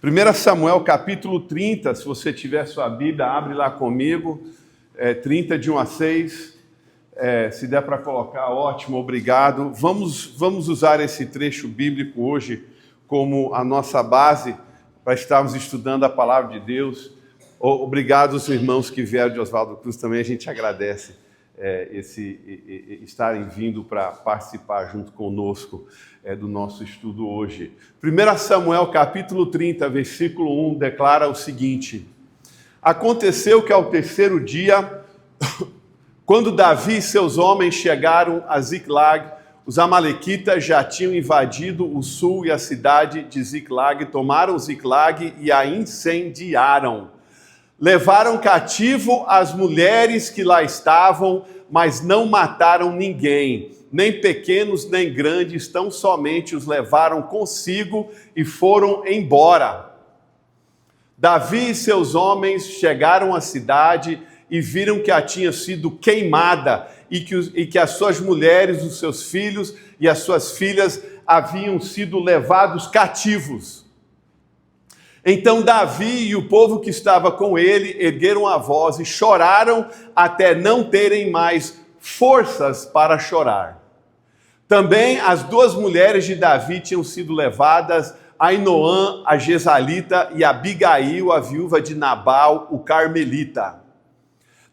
1 Samuel capítulo 30, se você tiver sua Bíblia, abre lá comigo, 30 de 1 a 6, se der para colocar, ótimo, obrigado. Vamos usar esse trecho bíblico hoje como a nossa base para estarmos estudando a palavra de Deus. Obrigado aos irmãos que vieram de Oswaldo Cruz também, a gente agradece estarem vindo para participar junto conosco do nosso estudo hoje. 1 Samuel capítulo 30, versículo 1, declara o seguinte: Aconteceu que ao terceiro dia, quando Davi e seus homens chegaram a Ziclag, os amalequitas já tinham invadido o sul e a cidade de Ziclag, tomaram Ziclag e a incendiaram. Levaram cativo as mulheres que lá estavam, mas não mataram ninguém, nem pequenos nem grandes, tão somente os levaram consigo e foram embora. Davi e seus homens chegaram à cidade e viram que a tinha sido queimada e que as suas mulheres, os seus filhos e as suas filhas haviam sido levados cativos. Então Davi e o povo que estava com ele ergueram a voz e choraram até não terem mais forças para chorar. Também as duas mulheres de Davi tinham sido levadas, Ainoã, a Jezalita, e Abigail, a viúva de Nabal, o Carmelita.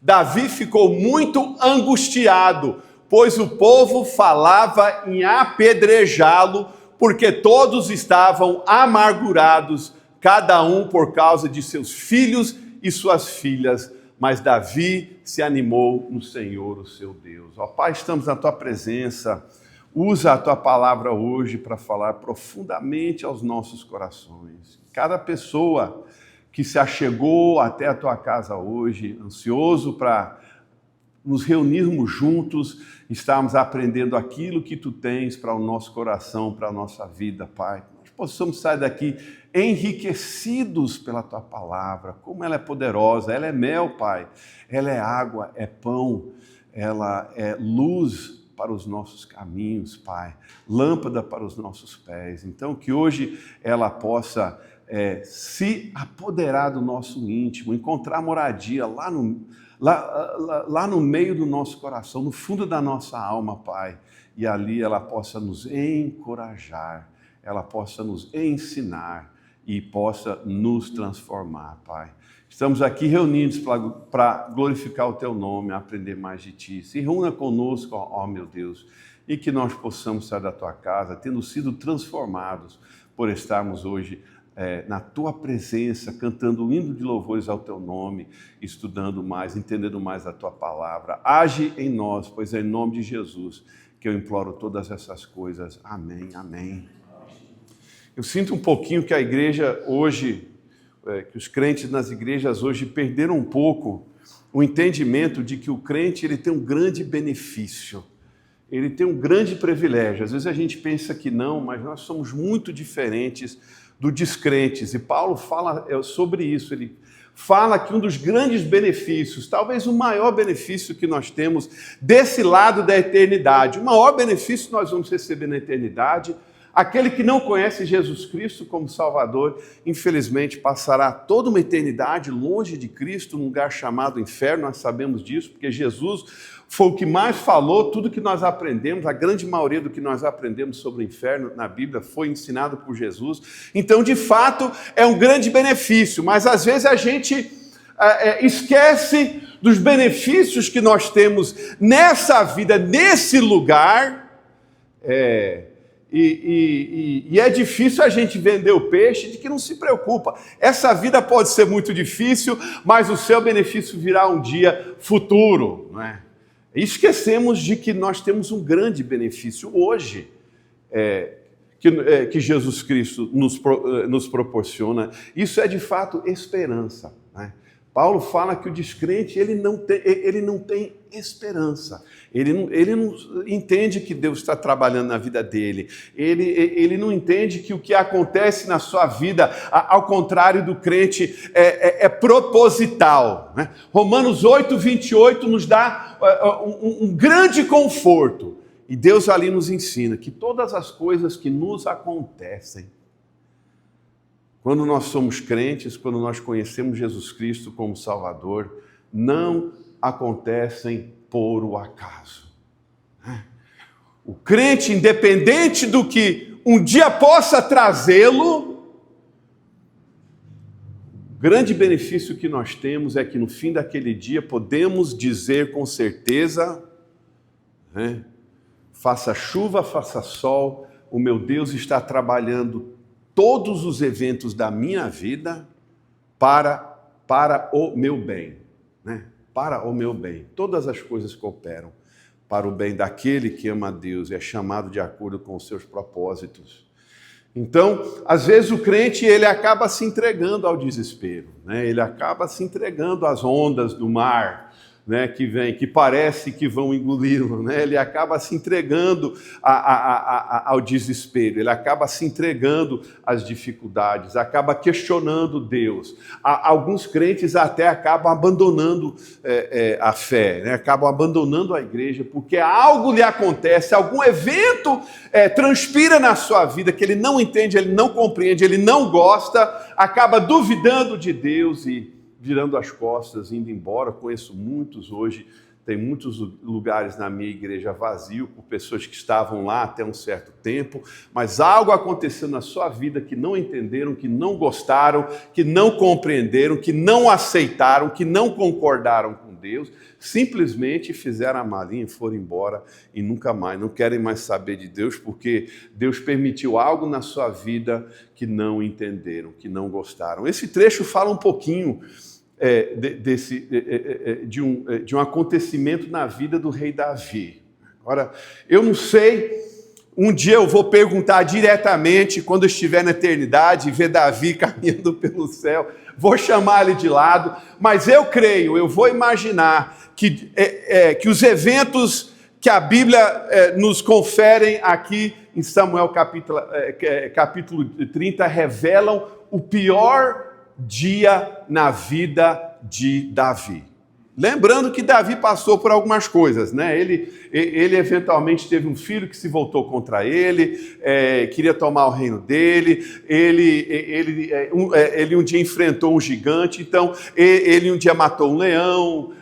Davi ficou muito angustiado, pois o povo falava em apedrejá-lo, porque todos estavam amargurados, cada um por causa de seus filhos e suas filhas, mas Davi se animou no Senhor, o seu Deus. Ó Pai, estamos na Tua presença, usa a Tua palavra hoje para falar profundamente aos nossos corações. Cada pessoa que se achegou até a Tua casa hoje, ansioso para nos reunirmos juntos, estarmos aprendendo aquilo que Tu tens para o nosso coração, para a nossa vida, Pai. Nós possamos sair daqui enriquecidos pela Tua palavra, como ela é poderosa, ela é mel, Pai, ela é água, é pão, ela é luz para os nossos caminhos, Pai, lâmpada para os nossos pés. Então, que hoje ela possa se apoderar do nosso íntimo, encontrar moradia lá no meio do nosso coração, no fundo da nossa alma, Pai, e ali ela possa nos encorajar, ela possa nos ensinar e possa nos transformar, Pai. Estamos aqui reunidos para glorificar o Teu nome, aprender mais de Ti. Se reúna conosco, ó meu Deus, e que nós possamos sair da Tua casa, tendo sido transformados por estarmos hoje na Tua presença, cantando o hino de louvores ao Teu nome, estudando mais, entendendo mais a Tua palavra. Age em nós, pois é em nome de Jesus que eu imploro todas essas coisas. Amém, amém. Eu sinto um pouquinho que a igreja hoje, que os crentes nas igrejas hoje perderam um pouco o entendimento de que o crente ele tem um grande benefício, ele tem um grande privilégio. Às vezes a gente pensa que não, mas nós somos muito diferentes dos descrentes. E Paulo fala sobre isso, ele fala que um dos grandes benefícios, talvez o maior benefício que nós temos desse lado da eternidade, o maior benefício que nós vamos receber na eternidade, aquele que não conhece Jesus Cristo como Salvador, infelizmente passará toda uma eternidade longe de Cristo, num lugar chamado inferno. Nós sabemos disso, porque Jesus foi o que mais falou. Tudo que nós aprendemos, a grande maioria do que nós aprendemos sobre o inferno na Bíblia foi ensinado por Jesus. Então, de fato, é um grande benefício, mas às vezes a gente esquece dos benefícios que nós temos nessa vida, nesse lugar. E é difícil a gente vender o peixe de que não se preocupa. Essa vida pode ser muito difícil, mas o seu benefício virá um dia futuro, não é? E esquecemos de que nós temos um grande benefício hoje, que Jesus Cristo nos proporciona. Isso é de fato esperança, né? Paulo fala que o descrente ele não tem esperança, ele não entende que Deus está trabalhando na vida dele, ele não entende que o que acontece na sua vida, ao contrário do crente, é proposital, né? Romanos 8, 28 nos dá um grande conforto, e Deus ali nos ensina que todas as coisas que nos acontecem Quando nós somos crentes, quando nós conhecemos Jesus Cristo como Salvador, não acontecem por o acaso. O crente, independente do que um dia possa trazê-lo, o grande benefício que nós temos é que no fim daquele dia podemos dizer com certeza, faça chuva, faça sol, o meu Deus está trabalhando todos os eventos da minha vida para o meu bem, para o meu bem. Todas as coisas cooperam para o bem daquele que ama a Deus e é chamado de acordo com os seus propósitos. Então, às vezes o crente ele acaba se entregando ao desespero, ele acaba se entregando às ondas do mar, que vem, que parece que vão engoli-lo, ele acaba se entregando ao desespero, ele acaba se entregando às dificuldades, acaba questionando Deus. Alguns crentes até acabam abandonando a fé, acabam abandonando a igreja, porque algo lhe acontece, algum evento transpira na sua vida que ele não entende, ele não compreende, ele não gosta, acaba duvidando de Deus e virando as costas, indo embora. Conheço muitos hoje, tem muitos lugares na minha igreja vazio, por pessoas que estavam lá até um certo tempo, mas algo aconteceu na sua vida que não entenderam, que não gostaram, que não compreenderam, que não aceitaram, que não concordaram com Deus, simplesmente fizeram a malinha e foram embora e nunca mais, não querem mais saber de Deus, porque Deus permitiu algo na sua vida que não entenderam, que não gostaram. Esse trecho fala um pouquinho de um acontecimento na vida do rei Davi. Agora, eu não sei, um dia eu vou perguntar diretamente, quando eu estiver na eternidade, e ver Davi caminhando pelo céu, vou chamar ele de lado, mas eu creio, eu vou imaginar que os eventos que a Bíblia nos conferem aqui em Samuel capítulo 30 revelam o pior dia na vida de Davi. Lembrando que Davi passou por algumas coisas, Ele eventualmente teve um filho que se voltou contra ele, queria tomar o reino dele, ele um dia enfrentou um gigante, então ele um dia matou um leão,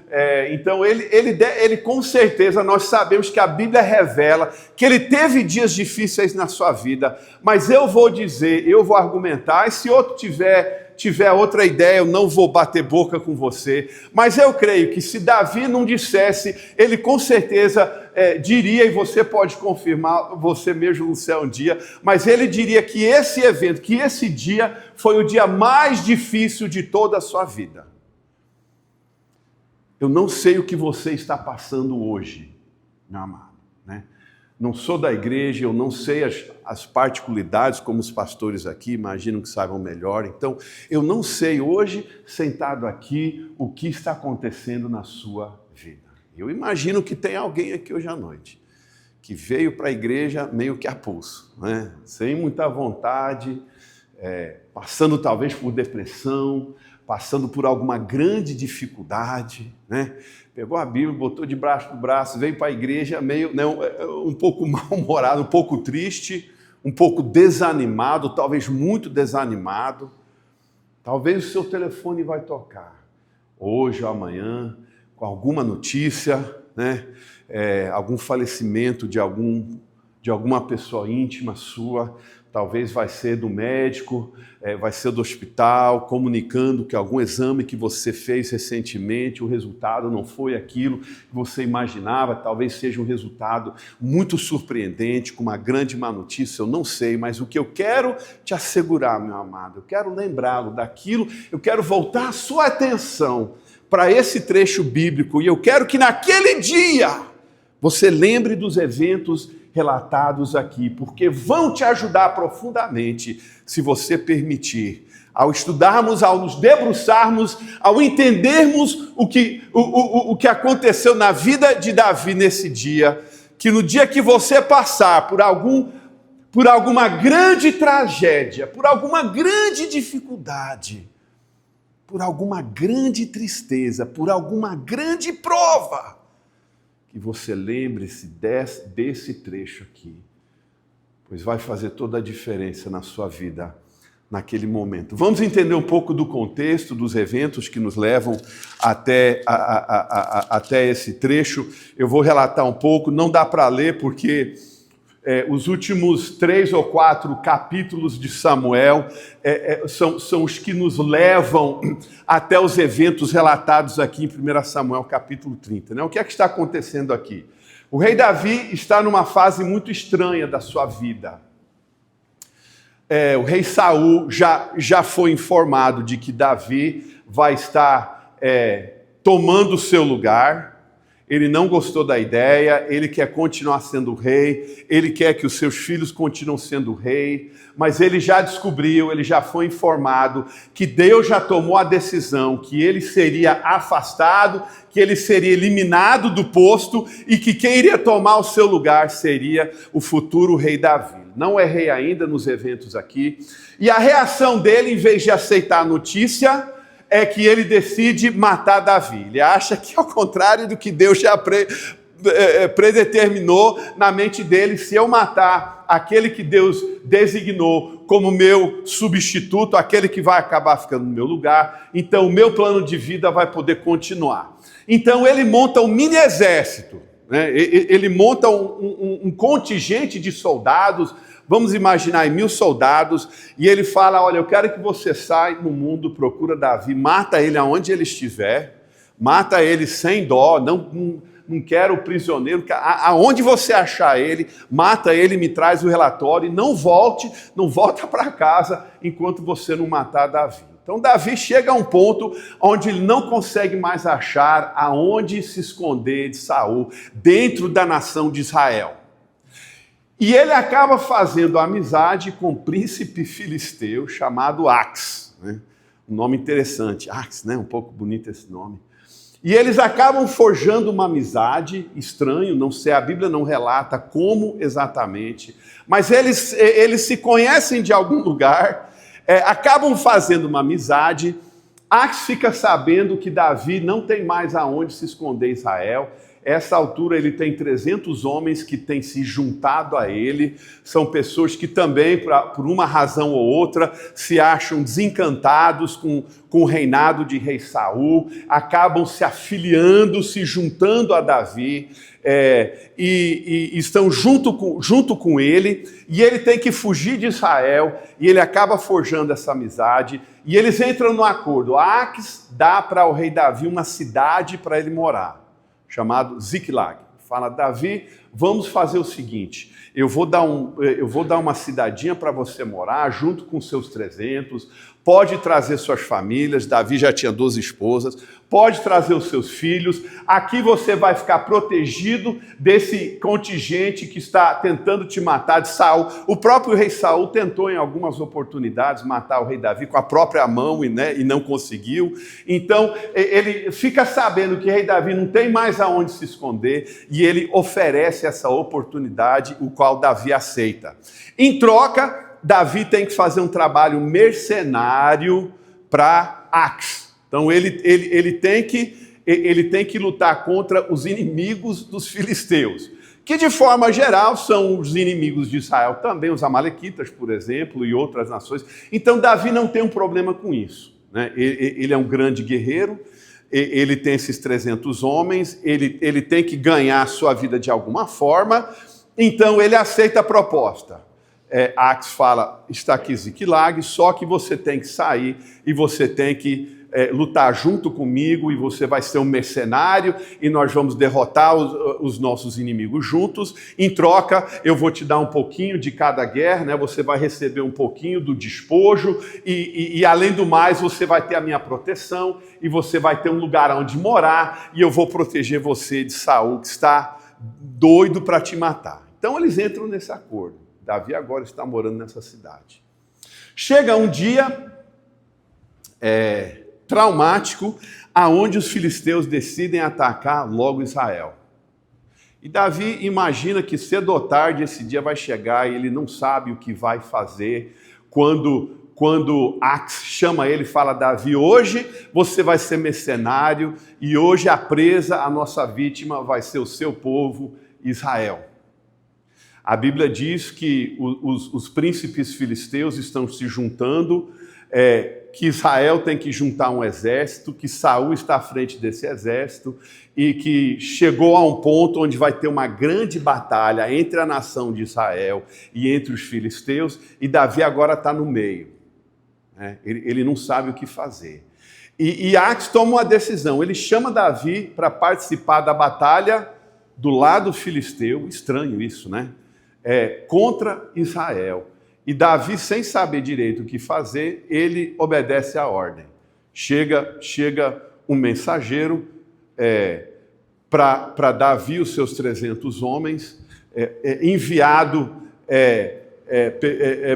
então ele com certeza, nós sabemos que a Bíblia revela que ele teve dias difíceis na sua vida, mas eu vou dizer, eu vou argumentar, e se outro tiver outra ideia, eu não vou bater boca com você, mas eu creio que se Davi não dissesse, ele com certeza diria, e você pode confirmar você mesmo no céu um dia, mas ele diria que esse evento, que esse dia foi o dia mais difícil de toda a sua vida. Eu não sei o que você está passando hoje, meu amado, Não sou da igreja, eu não sei as particularidades, como os pastores aqui imaginam que saibam melhor. Então, eu não sei hoje, sentado aqui, o que está acontecendo na sua vida. Eu imagino que tem alguém aqui hoje à noite, que veio para a igreja meio que a pulso, sem muita vontade, passando talvez por depressão, passando por alguma grande dificuldade, Pegou a Bíblia, botou debaixo do braço, veio para a igreja meio, um pouco mal-humorado, um pouco triste, um pouco desanimado, talvez muito desanimado. Talvez o seu telefone vai tocar, hoje ou amanhã, com alguma notícia, algum falecimento de alguma pessoa íntima sua. Talvez vai ser do médico, vai ser do hospital, comunicando que algum exame que você fez recentemente, o resultado não foi aquilo que você imaginava, talvez seja um resultado muito surpreendente, com uma grande má notícia, eu não sei, mas o que eu quero te assegurar, meu amado, eu quero lembrá-lo daquilo, eu quero voltar a sua atenção para esse trecho bíblico, e eu quero que naquele dia você lembre dos eventos relatados aqui, porque vão te ajudar profundamente, se você permitir, ao estudarmos, ao nos debruçarmos, ao entendermos o que aconteceu na vida de Davi nesse dia, que no dia que você passar por alguma grande tragédia, por alguma grande dificuldade, por alguma grande tristeza, por alguma grande prova, que você lembre-se desse trecho aqui, pois vai fazer toda a diferença na sua vida naquele momento. Vamos entender um pouco do contexto, dos eventos que nos levam até esse trecho. Eu vou relatar um pouco, não dá para ler porque os últimos 3 ou 4 capítulos de Samuel são os que nos levam até os eventos relatados aqui em 1 Samuel capítulo 30. Né? O que é que está acontecendo aqui? O rei Davi está numa fase muito estranha da sua vida. O rei Saul já foi informado de que Davi vai estar tomando o seu lugar. Ele não gostou da ideia, ele quer continuar sendo rei, ele quer que os seus filhos continuem sendo rei, mas ele já descobriu, ele já foi informado que Deus já tomou a decisão que ele seria afastado, que ele seria eliminado do posto e que quem iria tomar o seu lugar seria o futuro rei Davi. Não é rei ainda nos eventos aqui. E a reação dele, em vez de aceitar a notícia, é que ele decide matar Davi. Ele acha que, ao contrário do que Deus já predeterminou na mente dele, se eu matar aquele que Deus designou como meu substituto, aquele que vai acabar ficando no meu lugar, então o meu plano de vida vai poder continuar. Então ele monta um mini exército, né? Ele monta um contingente de soldados. Vamos imaginar aí 1000 soldados, e ele fala, olha, eu quero que você saia no mundo, procura Davi, mata ele aonde ele estiver, mata ele sem dó, não quero o prisioneiro, aonde você achar ele, mata ele, me traz o relatório, e não volta para casa enquanto você não matar Davi. Então Davi chega a um ponto onde ele não consegue mais achar aonde se esconder de Saul, dentro da nação de Israel. E ele acaba fazendo amizade com um príncipe filisteu chamado Ax, né? Um nome interessante, Ax, né? Um pouco bonito esse nome. E eles acabam forjando uma amizade, estranho, não sei, a Bíblia não relata como exatamente, mas eles se conhecem de algum lugar, acabam fazendo uma amizade. Ax fica sabendo que Davi não tem mais aonde se esconder Israel. Essa altura ele tem 300 homens que têm se juntado a ele, são pessoas que também, por uma razão ou outra, se acham desencantados com o reinado de rei Saul, acabam se afiliando, se juntando a Davi, e estão junto com ele, e ele tem que fugir de Israel, e ele acaba forjando essa amizade, e eles entram no acordo. Ax dá para o rei Davi uma cidade para ele morar, chamado Ziklag. Fala, Davi, vamos fazer o seguinte, eu vou dar uma cidadinha para você morar, junto com seus 300, pode trazer suas famílias, Davi já tinha 12 esposas, pode trazer os seus filhos, aqui você vai ficar protegido desse contingente que está tentando te matar de Saul. O próprio rei Saul tentou em algumas oportunidades matar o rei Davi com a própria mão e não conseguiu. Então ele fica sabendo que o rei Davi não tem mais aonde se esconder e ele oferece essa oportunidade, o qual Davi aceita. Em troca, Davi tem que fazer um trabalho mercenário para Ax. Então ele tem que lutar contra os inimigos dos filisteus, que de forma geral são os inimigos de Israel, também os amalequitas, por exemplo, e outras nações. Então Davi não tem um problema com isso, né? Ele é um grande guerreiro, ele tem esses 300 homens, ele tem que ganhar a sua vida de alguma forma, então ele aceita a proposta. Ax fala, está aqui Ziklag, só que você tem que sair e você tem que lutar junto comigo, e você vai ser um mercenário e nós vamos derrotar os nossos inimigos juntos. Em troca, eu vou te dar um pouquinho de cada guerra, né? Você vai receber um pouquinho do despojo e além do mais, você vai ter a minha proteção e você vai ter um lugar onde morar e eu vou proteger você de Saul, que está doido para te matar. Então eles entram nesse acordo. Davi agora está morando nessa cidade. Chega um dia traumático, aonde os filisteus decidem atacar logo Israel. E Davi imagina que cedo ou tarde esse dia vai chegar e ele não sabe o que vai fazer. Quando Ax chama ele e fala, Davi, hoje você vai ser mercenário e hoje a presa, a nossa vítima vai ser o seu povo, Israel. A Bíblia diz que os príncipes filisteus estão se juntando, que Israel tem que juntar um exército, que Saul está à frente desse exército e que chegou a um ponto onde vai ter uma grande batalha entre a nação de Israel e entre os filisteus, e Davi agora está no meio. Ele não sabe o que fazer. E Aques toma uma decisão, ele chama Davi para participar da batalha do lado filisteu, estranho isso, né? Contra Israel. E Davi, sem saber direito o que fazer, ele obedece à ordem. Chega um mensageiro para Davi, os seus 300 homens, enviado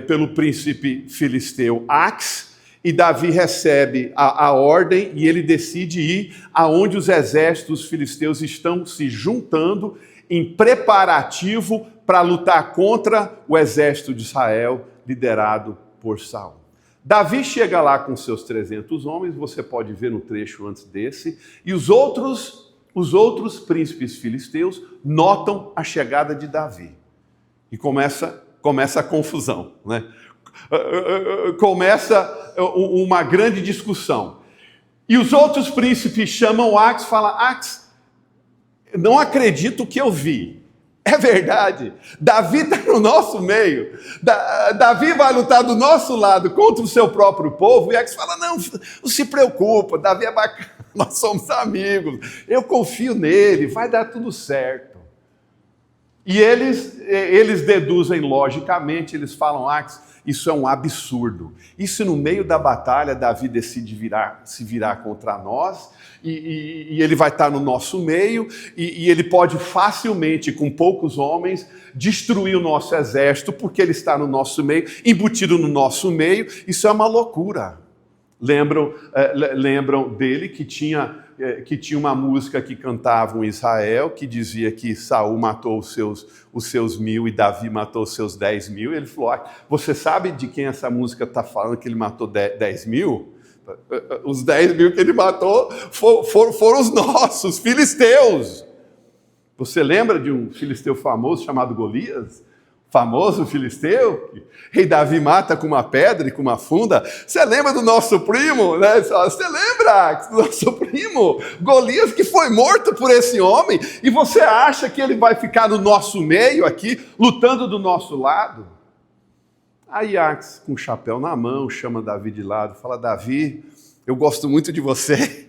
pelo príncipe filisteu Aques, e Davi recebe a ordem e ele decide ir aonde os exércitos filisteus estão se juntando em preparativo para lutar contra o exército de Israel, liderado por Saul. Davi chega lá com seus 300 homens, você pode ver no trecho antes desse, e os outros príncipes filisteus notam a chegada de Davi. E começa a confusão, né? Começa uma grande discussão. E os outros príncipes chamam Aques e falam: Aques, não acredito que eu vi. É verdade, Davi está no nosso meio, Davi vai lutar do nosso lado contra o seu próprio povo, e Aques fala: não se preocupa, Davi é bacana, nós somos amigos, eu confio nele, vai dar tudo certo. E eles deduzem logicamente, eles falam: Aques, isso é um absurdo. Isso no meio da batalha, Davi decide se virar contra nós, e ele vai estar no nosso meio, e ele pode facilmente, com poucos homens, destruir o nosso exército, porque ele está no nosso meio, embutido no nosso meio. Isso é uma loucura. Lembram dele que tinha uma música que cantavam em Israel, que dizia que Saul matou os seus 1000 e Davi matou os seus 10.000. Ele falou: você sabe de quem essa música está falando, que ele matou 10.000? Os 10.000 que ele matou foram os nossos, filisteus. Você lembra de um filisteu famoso chamado Golias? Famoso filisteu, rei Davi mata com uma pedra e com uma funda. Você lembra do nosso primo, né? Você lembra do nosso primo Golias, que foi morto por esse homem, e você acha que ele vai ficar no nosso meio aqui, lutando do nosso lado? Aí Aques, com o chapéu na mão, chama Davi de lado, fala: Davi, eu gosto muito de você.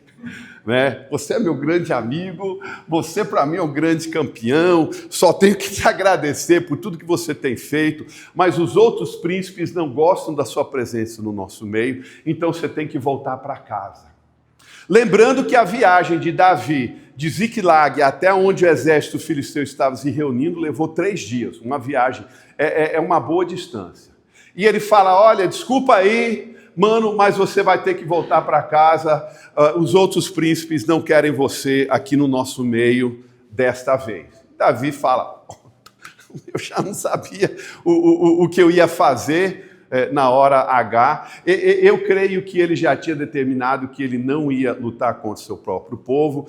Né? Você é meu grande amigo, você para mim é um grande campeão, só tenho que te agradecer por tudo que você tem feito, mas os outros príncipes não gostam da sua presença no nosso meio, então você tem que voltar para casa. Lembrando que a viagem de Davi de Ziclag até onde o exército filisteu estava se reunindo levou 3 dias, uma viagem, é uma boa distância. E ele fala: olha, desculpa aí, mano, mas você vai ter que voltar para casa, os outros príncipes não querem você aqui no nosso meio desta vez. Davi fala: eu já não sabia o que eu ia fazer na hora H. Eu creio que ele já tinha determinado que ele não ia lutar contra o seu próprio povo.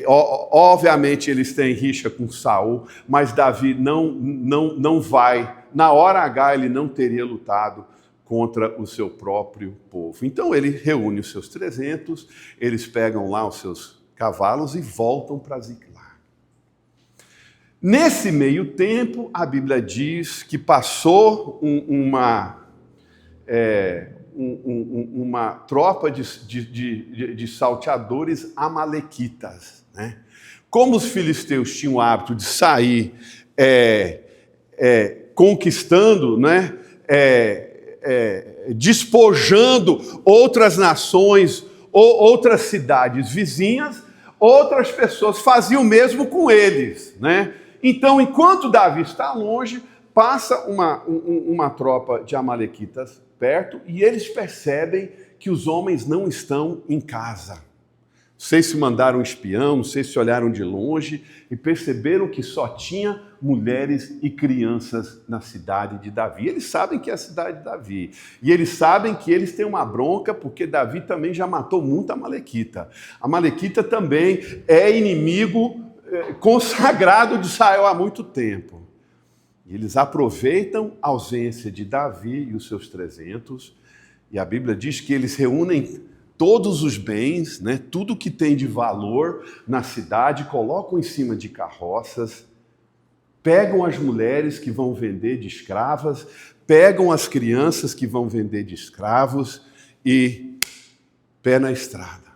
Obviamente eles têm rixa com Saul, mas Davi não vai, na hora H ele não teria lutado contra o seu próprio povo. Então ele reúne os seus 300, eles pegam lá os seus cavalos e voltam para Ziclag. Nesse meio tempo, a Bíblia diz que passou uma tropa de salteadores amalequitas, né? Como os filisteus tinham o hábito de sair conquistando, né? Despojando outras nações ou outras cidades vizinhas, outras pessoas faziam o mesmo com eles, né? Então, enquanto Davi está longe, passa uma tropa de amalequitas perto e eles percebem que os homens não estão em casa. Não sei se mandaram um espião, não sei se olharam de longe e perceberam que só tinha mulheres e crianças na cidade de Davi. Eles sabem que é a cidade de Davi. E eles sabem que eles têm uma bronca porque Davi também já matou muita amalequita. A amalequita também é inimigo consagrado de Israel há muito tempo. E eles aproveitam a ausência de Davi e os seus 300, e a Bíblia diz que eles reúnem todos os bens, né, tudo que tem de valor na cidade, colocam em cima de carroças, pegam as mulheres que vão vender de escravas, pegam as crianças que vão vender de escravos e pé na estrada.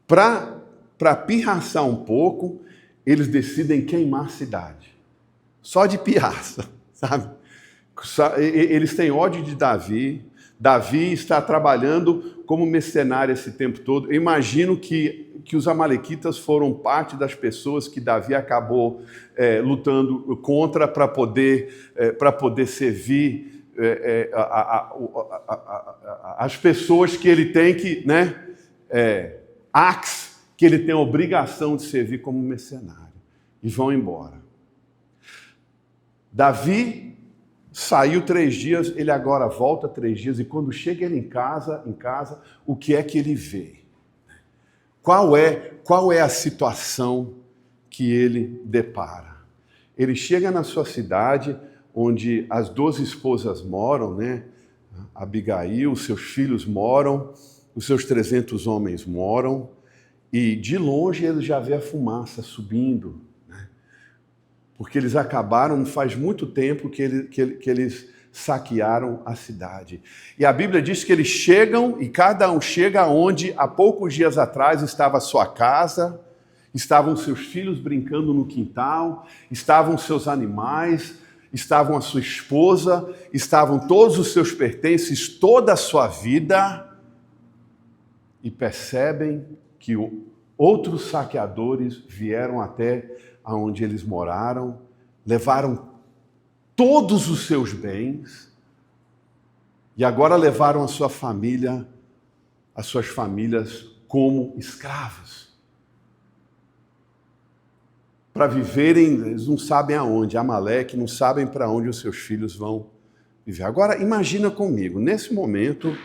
Para pirraçar um pouco, eles decidem queimar a cidade. Só de pirraça, sabe? Eles têm ódio de Davi. Davi está trabalhando como mercenário esse tempo todo. Eu imagino que os amalequitas foram parte das pessoas que Davi acabou lutando contra para poder servir as pessoas que ele tem que, né, que ele tem a obrigação de servir como mercenário. E vão embora. Davi saiu 3 dias, ele agora volta 3 dias, e quando chega ele em casa, o que é que ele vê? Qual é a situação que ele depara? Ele chega na sua cidade, onde as 12 esposas moram, né? Abigail, seus filhos moram, os seus 300 homens moram, e de longe ele já vê a fumaça subindo, né? Porque eles acabaram, não faz muito tempo que eles saquearam a cidade. E a Bíblia diz que eles chegam, e cada um chega onde há poucos dias atrás estava a sua casa, estavam seus filhos brincando no quintal, estavam seus animais, estavam a sua esposa, estavam todos os seus pertences, toda a sua vida, e percebem que outros saqueadores vieram até aonde eles moraram, levaram todos os seus bens e agora levaram a sua família, as suas famílias como escravos. Para viverem, eles não sabem aonde, Amaleque, não sabem para onde os seus filhos vão viver. Agora, imagina comigo, nesse momento,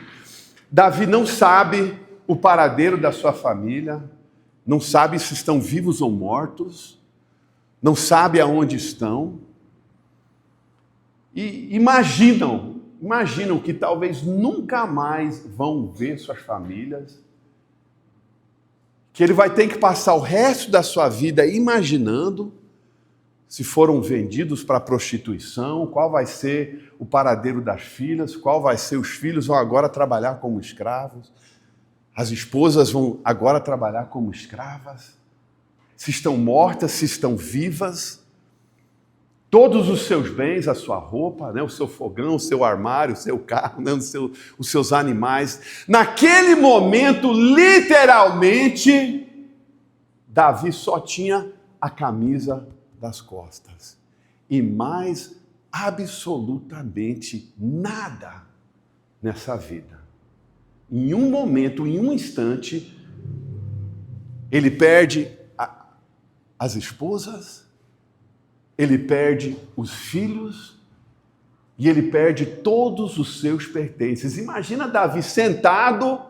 Davi não sabe o paradeiro da sua família, não sabe se estão vivos ou mortos, não sabe aonde estão, e imaginam que talvez nunca mais vão ver suas famílias, que ele vai ter que passar o resto da sua vida imaginando se foram vendidos para prostituição, qual vai ser o paradeiro das filhas, qual vai ser, os filhos vão agora trabalhar como escravos, as esposas vão agora trabalhar como escravas, se estão mortas, se estão vivas, todos os seus bens, a sua roupa, né, o seu fogão, o seu armário, o seu carro, né, os seus animais. Naquele momento, literalmente, Davi só tinha a camisa das costas e mais absolutamente nada nessa vida. Em um momento, em um instante, ele perde as esposas, ele perde os filhos e ele perde todos os seus pertences. Imagina Davi sentado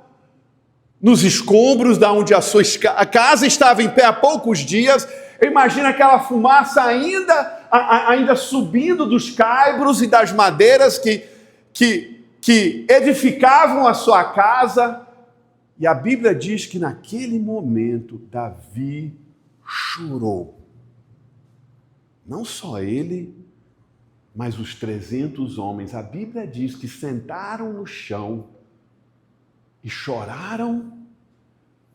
nos escombros da onde a casa estava em pé há poucos dias. Imagina aquela fumaça ainda subindo dos caibros e das madeiras que edificavam a sua casa. E a Bíblia diz que naquele momento Davi chorou. Não só ele, mas os 300 homens. A Bíblia diz que sentaram no chão e choraram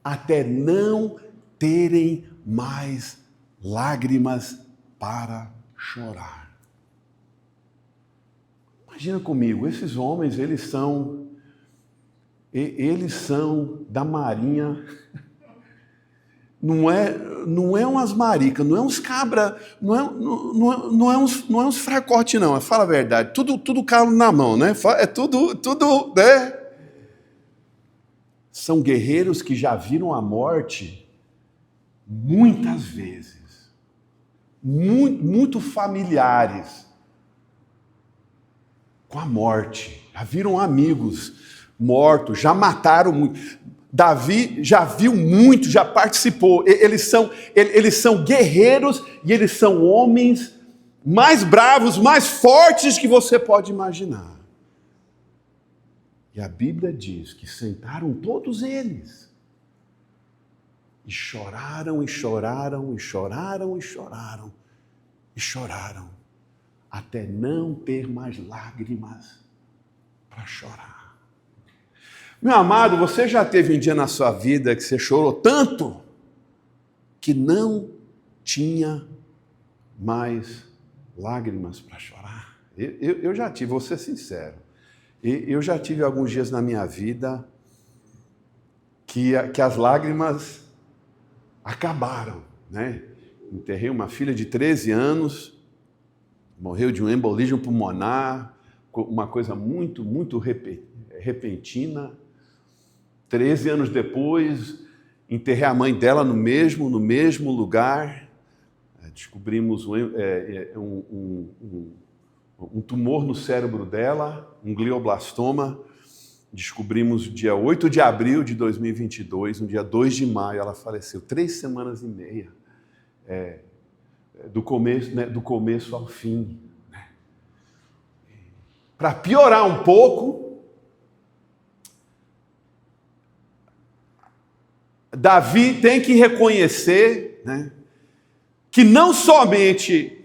até não terem mais lágrimas para chorar. Imagina comigo, esses homens, eles são da marinha. Não é umas maricas, não é uns cabra, não é uns fracote não, fala a verdade, tudo calo na mão, né? É tudo, né? São guerreiros que já viram a morte muitas vezes, muito familiares com a morte, já viram amigos mortos, já mataram muito. Davi já viu muito, já participou. Eles são guerreiros e eles são homens mais bravos, mais fortes que você pode imaginar. E a Bíblia diz que sentaram todos eles e choraram, e choraram, e choraram, e choraram, e choraram, até não ter mais lágrimas para chorar. Meu amado, você já teve um dia na sua vida que você chorou tanto que não tinha mais lágrimas para chorar? Eu já tive, vou ser sincero. Eu já tive alguns dias na minha vida que as lágrimas acabaram, né? Enterrei uma filha de 13 anos, morreu de um embolismo pulmonar, uma coisa muito, muito repentina. 13 anos depois, enterrei a mãe dela no mesmo lugar. Descobrimos um tumor no cérebro dela, um glioblastoma. Descobrimos dia 8 de abril de 2022, no dia 2 de maio, ela faleceu. 3 semanas e meia, do começo ao fim. Né? Para piorar um pouco, Davi tem que reconhecer, né, que não somente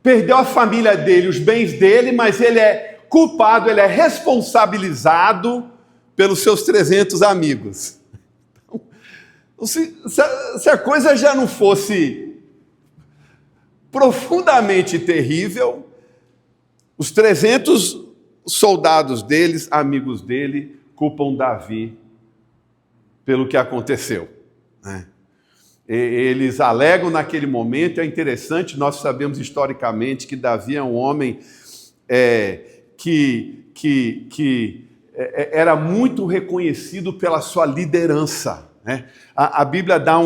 perdeu a família dele, os bens dele, mas ele é culpado, ele é responsabilizado pelos seus 300 amigos. Então, se a coisa já não fosse profundamente terrível, os 300 soldados deles, amigos dele, culpam Davi pelo que aconteceu, né? Eles alegam naquele momento, é interessante, nós sabemos historicamente que Davi é um homem que era muito reconhecido pela sua liderança, né? A Bíblia dá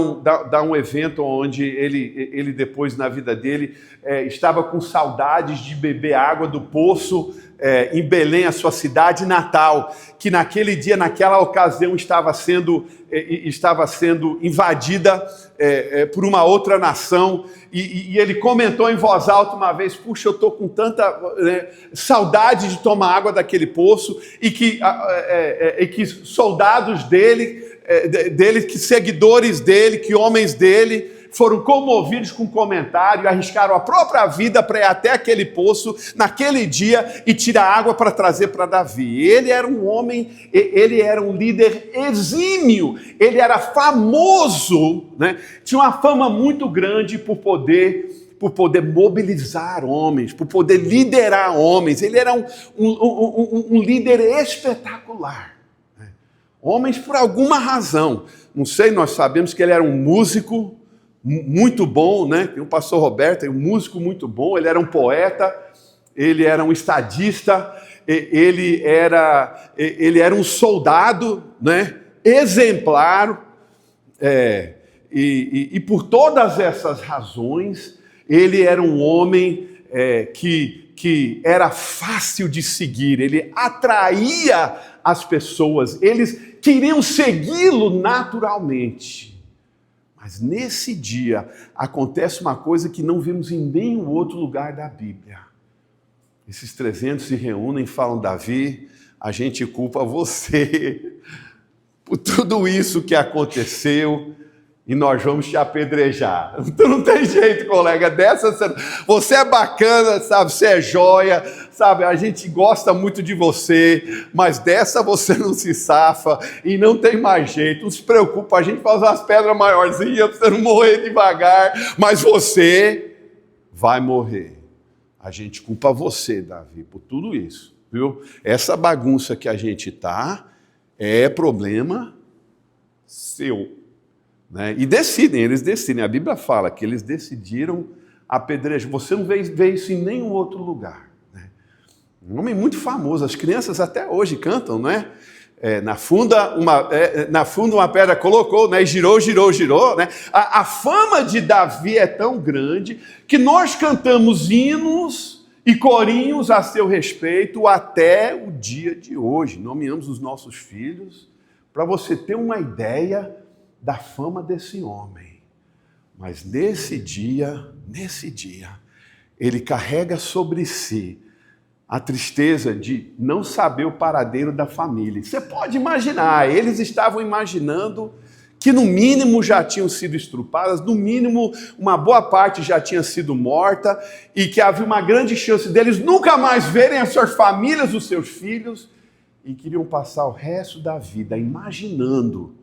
um evento onde ele depois na vida dele estava com saudades de beber água do poço em Belém, a sua cidade natal, que naquele dia, naquela ocasião, estava sendo invadida por uma outra nação, e ele comentou em voz alta uma vez: puxa, eu estou com tanta saudade de tomar água daquele poço, e que soldados dele, que seguidores dele, que homens dele, foram comovidos com um comentário, arriscaram a própria vida para ir até aquele poço, naquele dia, e tirar água para trazer para Davi. Ele era um homem, ele era um líder exímio, ele era famoso, né? Tinha uma fama muito grande por poder mobilizar homens, por poder liderar homens. Ele era um líder espetacular. Né? Homens, por alguma razão, não sei, nós sabemos que ele era um músico muito bom, né? Tem o pastor Roberto, um músico muito bom, ele era um poeta, ele era um estadista, ele era um soldado, né? Exemplar, e por todas essas razões, ele era um homem que era fácil de seguir, ele atraía as pessoas, eles queriam segui-lo naturalmente. Mas nesse dia acontece uma coisa que não vemos em nenhum outro lugar da Bíblia. Esses 300 se reúnem e falam: Davi, a gente culpa você por tudo isso que aconteceu e nós vamos te apedrejar. Então não tem jeito, colega, você é bacana, sabe, você é joia, sabe, a gente gosta muito de você, mas dessa você não se safa e não tem mais jeito, não se preocupa, a gente faz umas pedras maiorzinhas para você não morrer devagar, mas você vai morrer. A gente culpa você, Davi, por tudo isso, viu? Essa bagunça que a gente está é problema seu. Né? E eles decidem, a Bíblia fala que eles decidiram apedrejar. Você não vê isso em nenhum outro lugar. Né? Um homem muito famoso, as crianças até hoje cantam, não é? Na funda uma pedra colocou, né? E girou, né? A fama de Davi é tão grande que nós cantamos hinos e corinhos a seu respeito até o dia de hoje. Nomeamos os nossos filhos para você ter uma ideia da fama desse homem. Mas nesse dia, ele carrega sobre si a tristeza de não saber o paradeiro da família. Você pode imaginar, eles estavam imaginando que no mínimo já tinham sido estrupadas, no mínimo uma boa parte já tinha sido morta, e que havia uma grande chance deles nunca mais verem as suas famílias, os seus filhos, e queriam passar o resto da vida imaginando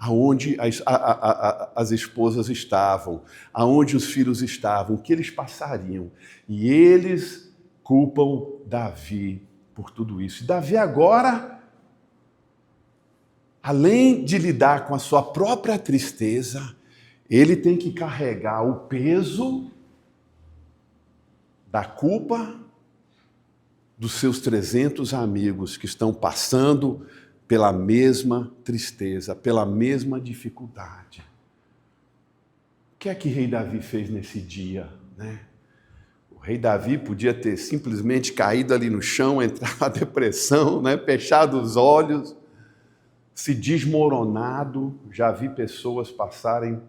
aonde as esposas estavam, aonde os filhos estavam, o que eles passariam. E eles culpam Davi por tudo isso. E Davi agora, além de lidar com a sua própria tristeza, ele tem que carregar o peso da culpa dos seus 300 amigos que estão passando pela mesma tristeza, pela mesma dificuldade. O que é que o rei Davi fez nesse dia, né? O rei Davi podia ter simplesmente caído ali no chão, entrado na depressão, né? Fechado os olhos, se desmoronado. Já vi pessoas passarem,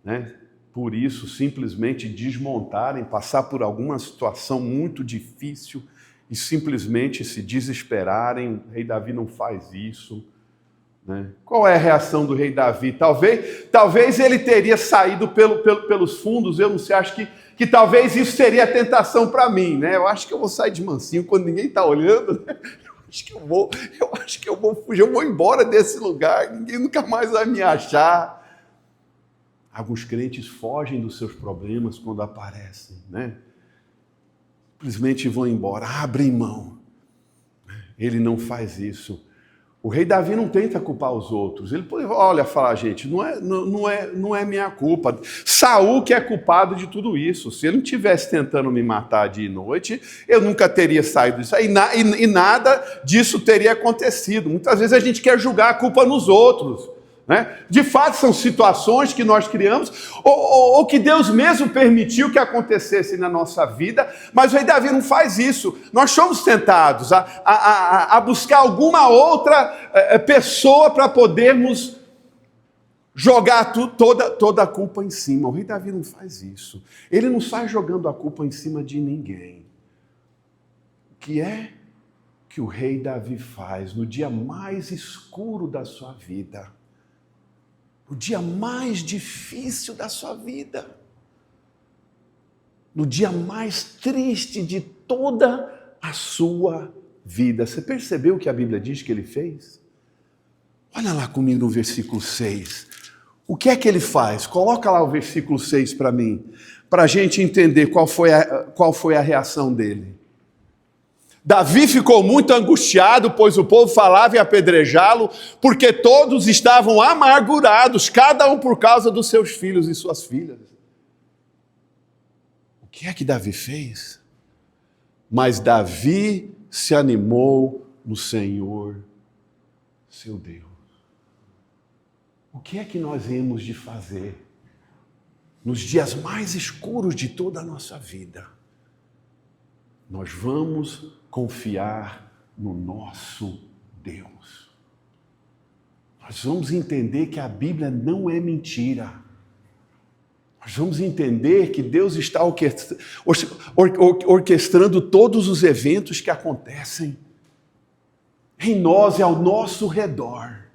né, por isso, simplesmente desmontarem, passar por alguma situação muito difícil e simplesmente se desesperarem. O rei Davi não faz isso, né? Qual é a reação do rei Davi? Talvez ele teria saído pelos fundos. Eu não sei, acho que talvez isso seria a tentação para mim, né? Eu acho que eu vou sair de mansinho quando ninguém está olhando, né? Eu acho que eu vou fugir, eu vou embora desse lugar, ninguém nunca mais vai me achar. Alguns crentes fogem dos seus problemas quando aparecem, né? Simplesmente vão embora, abrem mão. Ele não faz isso. O rei Davi não tenta culpar os outros. Ele pode, falar, gente, não é minha culpa. Saul que é culpado de tudo isso. Se ele não estivesse tentando me matar dia e noite, eu nunca teria saído disso. E nada disso teria acontecido. Muitas vezes a gente quer julgar a culpa nos outros, né? De fato, são situações que nós criamos, ou que Deus mesmo permitiu que acontecessem na nossa vida, mas o rei Davi não faz isso. Nós somos tentados a buscar alguma outra pessoa para podermos jogar toda a culpa em cima. O rei Davi não faz isso. Ele não sai jogando a culpa em cima de ninguém. O que é que o rei Davi faz no dia mais escuro da sua vida? No dia mais difícil da sua vida, no dia mais triste de toda a sua vida. Você percebeu o que a Bíblia diz que ele fez? Olha lá comigo no versículo 6. O que é que ele faz? Coloca lá o versículo 6 para mim, para a gente entender qual foi a reação dele. Davi ficou muito angustiado, pois o povo falava em apedrejá-lo, porque todos estavam amargurados, cada um por causa dos seus filhos e suas filhas. O que é que Davi fez? Mas Davi se animou no Senhor, seu Deus. O que é que nós hemos de fazer nos dias mais escuros de toda a nossa vida? Nós vamos confiar no nosso Deus. Nós vamos entender que a Bíblia não é mentira. Nós vamos entender que Deus está orquestrando todos os eventos que acontecem em nós e ao nosso redor.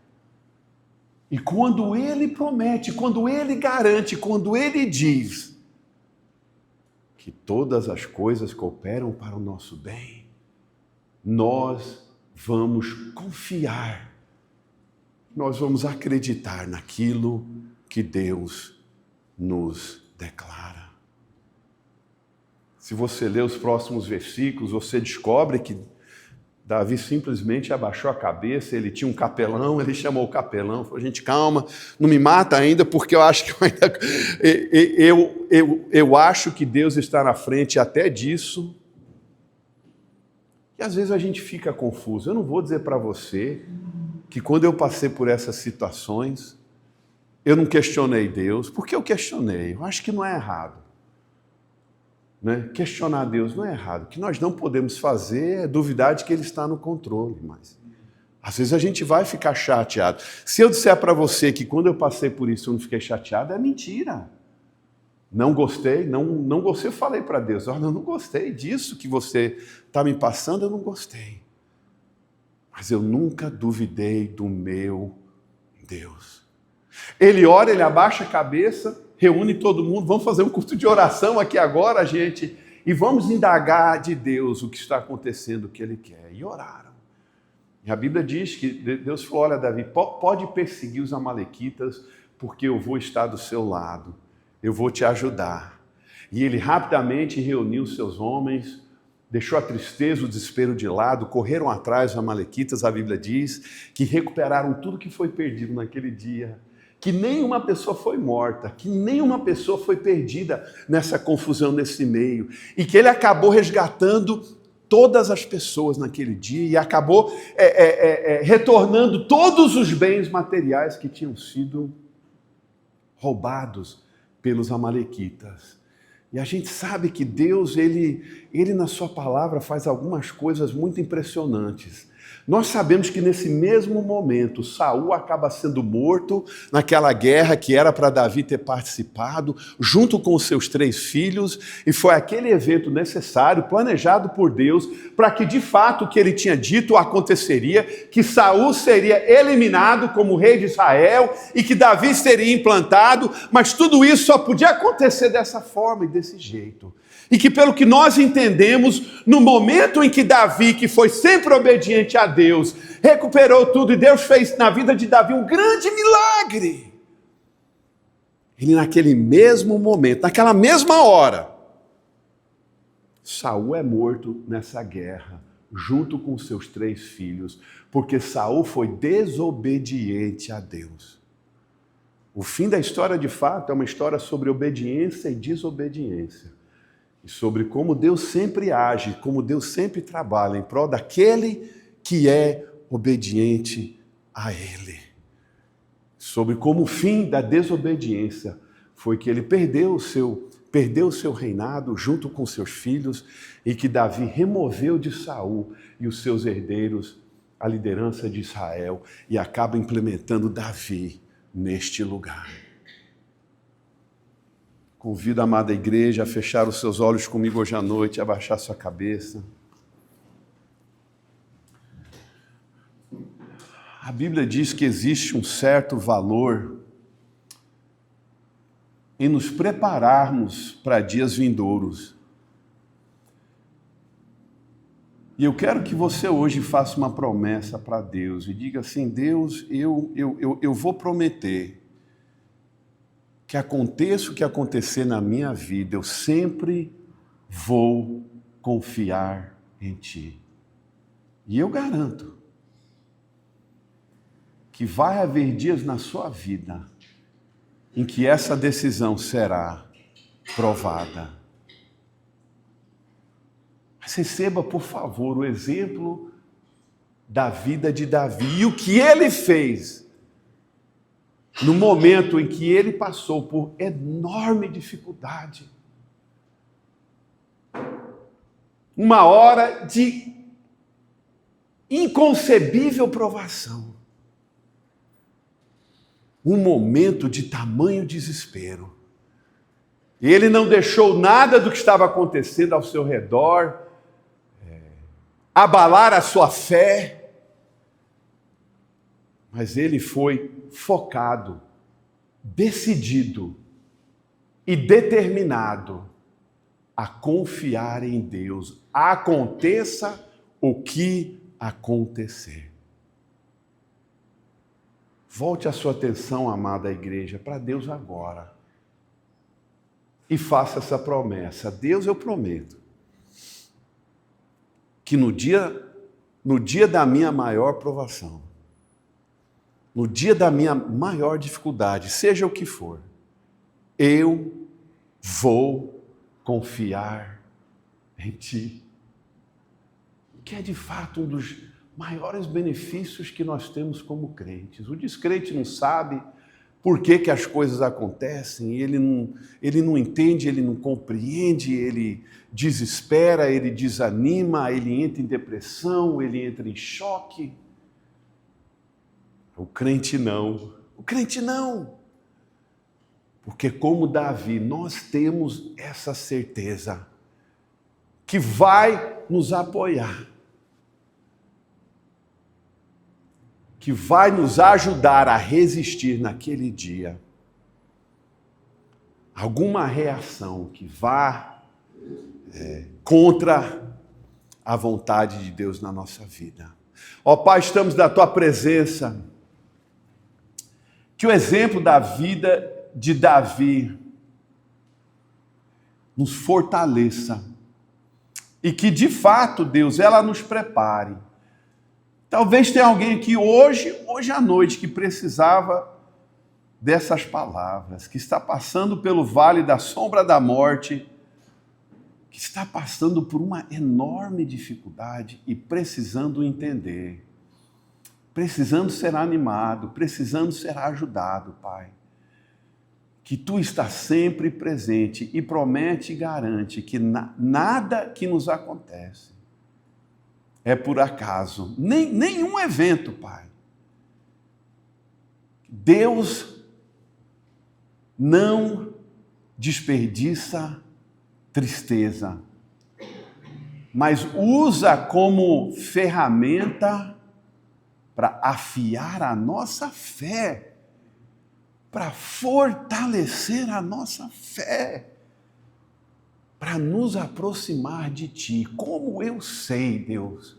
E quando Ele promete, quando Ele garante, quando Ele diz que todas as coisas cooperam para o nosso bem, nós vamos confiar, nós vamos acreditar naquilo que Deus nos declara. Se você ler os próximos versículos, você descobre que Davi simplesmente abaixou a cabeça. Ele tinha um capelão, ele chamou o capelão, falou: gente, calma, não me mata ainda, porque eu acho que eu acho que Deus está na frente até disso. E às vezes a gente fica confuso. Eu não vou dizer para você que quando eu passei por essas situações, eu não questionei Deus, porque eu questionei. Eu acho que não é errado, né? Questionar Deus não é errado. O que nós não podemos fazer é duvidar de que Ele está no controle, mas às vezes a gente vai ficar chateado. Se eu disser para você que quando eu passei por isso eu não fiquei chateado, é mentira. Não gostei, não gostei, eu falei para Deus, olha, eu não gostei disso que você está me passando, eu não gostei. Mas eu nunca duvidei do meu Deus. Ele ora, ele abaixa a cabeça, reúne todo mundo, vamos fazer um culto de oração aqui agora, gente, e vamos indagar de Deus o que está acontecendo, o que Ele quer. E oraram. E a Bíblia diz que Deus falou, olha, Davi, pode perseguir os amalequitas, porque eu vou estar do seu lado, eu vou te ajudar. E ele rapidamente reuniu seus homens, deixou a tristeza, o desespero de lado, correram atrás dos amalequitas, a Bíblia diz, que recuperaram tudo que foi perdido naquele dia, que nenhuma pessoa foi morta, que nenhuma pessoa foi perdida nessa confusão, nesse meio, e que ele acabou resgatando todas as pessoas naquele dia e acabou retornando todos os bens materiais que tinham sido roubados pelos amalequitas. E a gente sabe que Deus, ele na sua palavra faz algumas coisas muito impressionantes. Nós sabemos que nesse mesmo momento, Saul acaba sendo morto naquela guerra que era para Davi ter participado, junto com os seus 3 filhos, e foi aquele evento necessário, planejado por Deus, para que de fato o que ele tinha dito aconteceria, que Saul seria eliminado como rei de Israel e que Davi seria implantado, mas tudo isso só podia acontecer dessa forma e desse jeito. E que pelo que nós entendemos, no momento em que Davi, que foi sempre obediente a Deus, recuperou tudo e Deus fez na vida de Davi um grande milagre. Ele naquele mesmo momento, naquela mesma hora, Saul é morto nessa guerra, junto com seus 3 filhos, porque Saul foi desobediente a Deus. O fim da história, de fato, é uma história sobre obediência e desobediência. E sobre como Deus sempre age, como Deus sempre trabalha em prol daquele que é obediente a Ele. Sobre como o fim da desobediência foi que ele perdeu o seu reinado junto com seus filhos e que Davi removeu de Saul e os seus herdeiros a liderança de Israel e acaba implementando Davi neste lugar. Convido a amada igreja a fechar os seus olhos comigo hoje à noite, a abaixar sua cabeça. A Bíblia diz que existe um certo valor em nos prepararmos para dias vindouros. E eu quero que você hoje faça uma promessa para Deus e diga assim, Deus, eu vou prometer que aconteça o que acontecer na minha vida, eu sempre vou confiar em Ti. E eu garanto que vai haver dias na sua vida em que essa decisão será provada. Mas receba, por favor, o exemplo da vida de Davi e o que ele fez no momento em que ele passou por enorme dificuldade. Uma hora de inconcebível provação. Um momento de tamanho desespero. E ele não deixou nada do que estava acontecendo ao seu redor abalar a sua fé. Mas ele foi focado, decidido e determinado a confiar em Deus, aconteça o que acontecer. Volte a sua atenção, amada igreja, para Deus agora. E faça essa promessa. Deus, eu prometo que no dia da minha maior provação, no dia da minha maior dificuldade, seja o que for, eu vou confiar em Ti. Que é de fato um dos maiores benefícios que nós temos como crentes. O descrente não sabe por que as coisas acontecem, ele não entende, ele não compreende, ele desespera, ele desanima, ele entra em depressão, ele entra em choque. O crente não. Porque como Davi, nós temos essa certeza que vai nos apoiar, que vai nos ajudar a resistir naquele dia. Alguma reação que vá contra a vontade de Deus na nossa vida. Ó Pai, estamos na Tua presença. Que o exemplo da vida de Davi nos fortaleça. E que, de fato, Deus, ela nos prepare. Talvez tenha alguém aqui hoje à noite, que precisava dessas palavras, que está passando pelo vale da sombra da morte, que está passando por uma enorme dificuldade e precisando entender, precisando ser animado, precisando ser ajudado, Pai. Que Tu estás sempre presente e promete e garante que nada que nos acontece é por acaso, nenhum evento, Pai. Deus não desperdiça tristeza, mas usa como ferramenta para afiar a nossa fé, para fortalecer a nossa fé, para nos aproximar de Ti. Como eu sei, Deus,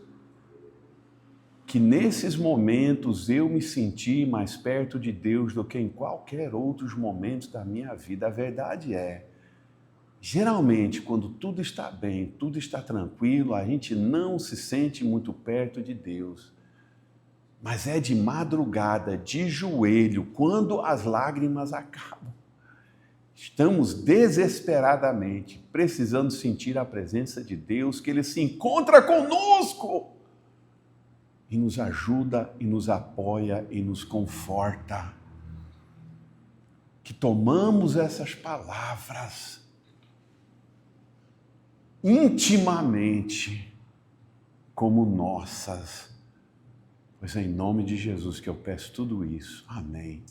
que nesses momentos eu me senti mais perto de Deus do que em qualquer outros momentos da minha vida. A verdade é, geralmente, quando tudo está bem, tudo está tranquilo, a gente não se sente muito perto de Deus. Mas é de madrugada, de joelho, quando as lágrimas acabam. Estamos desesperadamente precisando sentir a presença de Deus, que Ele se encontra conosco e nos ajuda, e nos apoia, e nos conforta. Que tomamos essas palavras intimamente como nossas. Pois é em nome de Jesus que eu peço tudo isso. Amém.